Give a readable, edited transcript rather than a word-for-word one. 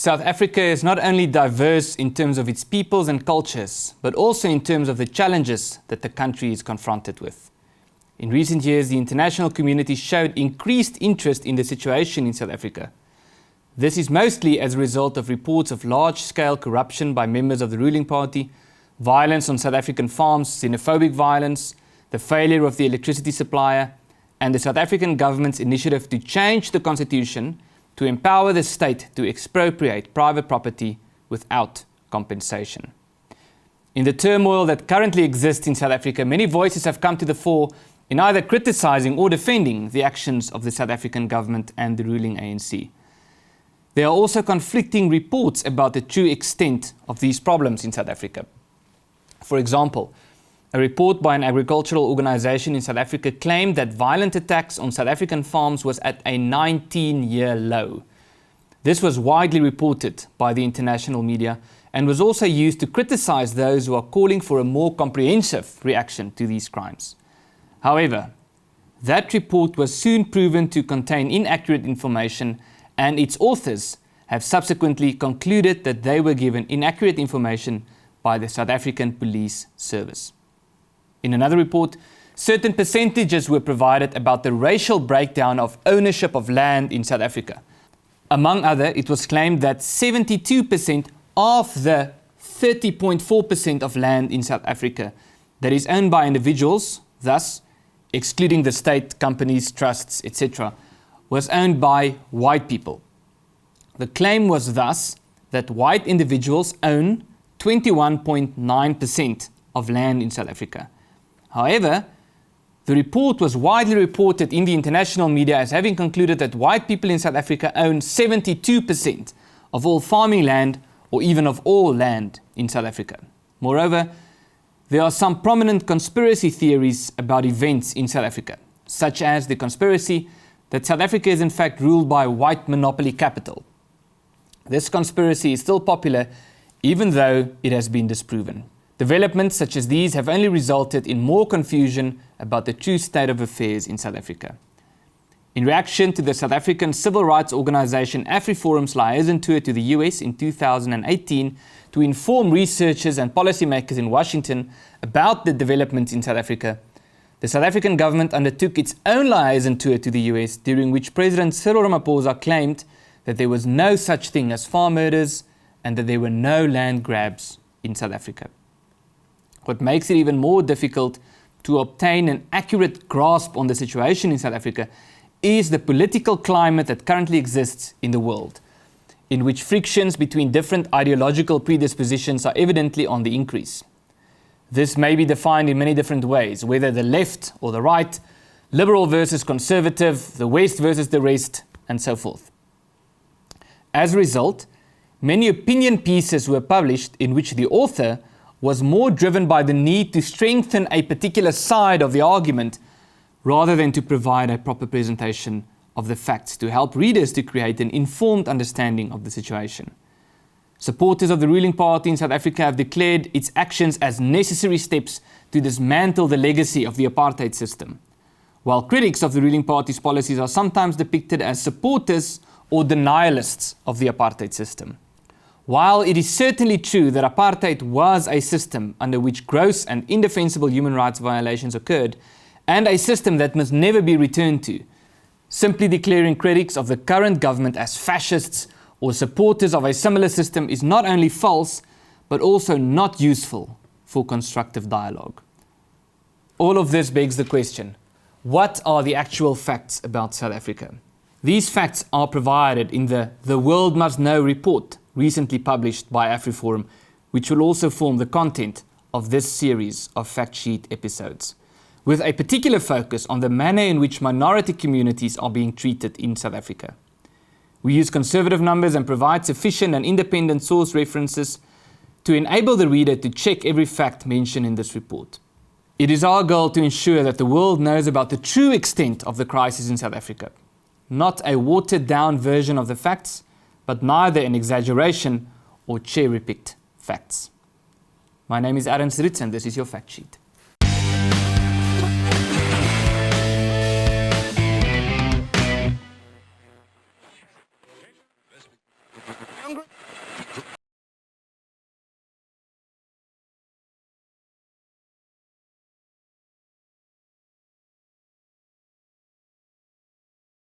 South Africa is not only diverse in terms of its peoples and cultures, but also in terms of the challenges that the country is confronted with. In recent years, the international community showed increased interest in the situation in South Africa. This is mostly as a result of reports of large-scale corruption by members of the ruling party, violence on South African farms, xenophobic violence, the failure of the electricity supplier, and the South African government's initiative to change the constitution to empower the state to expropriate private property without compensation. In the turmoil that currently exists in South Africa, many voices have come to the fore in either criticizing or defending the actions of the South African government and the ruling ANC. There are also conflicting reports about the true extent of these problems in South Africa. For example, a report by an agricultural organization in South Africa claimed that violent attacks on South African farms was at a 19-year low. This was widely reported by the international media and was also used to criticize those who are calling for a more comprehensive reaction to these crimes. However, that report was soon proven to contain inaccurate information, and its authors have subsequently concluded that they were given inaccurate information by the South African Police Service. In another report, certain percentages were provided about the racial breakdown of ownership of land in South Africa. Among other, it was claimed that 72% of the 30.4% of land in South Africa that is owned by individuals, thus excluding the state, companies, trusts, etc., was owned by white people. The claim was thus that white individuals own 21.9% of land in South Africa. However, the report was widely reported in the international media as having concluded that white people in South Africa own 72% of all farming land or even of all land in South Africa. Moreover, there are some prominent conspiracy theories about events in South Africa, such as the conspiracy that South Africa is in fact ruled by white monopoly capital. This conspiracy is still popular, even though it has been disproven. Developments such as these have only resulted in more confusion about the true state of affairs in South Africa. In reaction to the South African civil rights organization AfriForum's liaison tour to the US in 2018 to inform researchers and policymakers in Washington about the developments in South Africa, the South African government undertook its own liaison tour to the US, during which President Cyril Ramaphosa claimed that there was no such thing as farm murders and that there were no land grabs in South Africa. What makes it even more difficult to obtain an accurate grasp on the situation in South Africa is the political climate that currently exists in the world, in which frictions between different ideological predispositions are evidently on the increase. This may be defined in many different ways, whether the left or the right, liberal versus conservative, the West versus the rest, and so forth. As a result, many opinion pieces were published in which the author was more driven by the need to strengthen a particular side of the argument rather than to provide a proper presentation of the facts to help readers to create an informed understanding of the situation. Supporters of the ruling party in South Africa have declared its actions as necessary steps to dismantle the legacy of the apartheid system, while critics of the ruling party's policies are sometimes depicted as supporters or denialists of the apartheid system. While it is certainly true that apartheid was a system under which gross and indefensible human rights violations occurred, and a system that must never be returned to, simply declaring critics of the current government as fascists or supporters of a similar system is not only false, but also not useful for constructive dialogue. All of this begs the question, what are the actual facts about South Africa? These facts are provided in the World Must Know report, recently published by AfriForum, which will also form the content of this series of fact sheet episodes, with a particular focus on the manner in which minority communities are being treated in South Africa. We use conservative numbers and provide sufficient and independent source references to enable the reader to check every fact mentioned in this report. It is our goal to ensure that the world knows about the true extent of the crisis in South Africa, not a watered-down version of the facts, but neither an exaggeration or cherry-picked facts. My name is Ernst, and this is your fact sheet.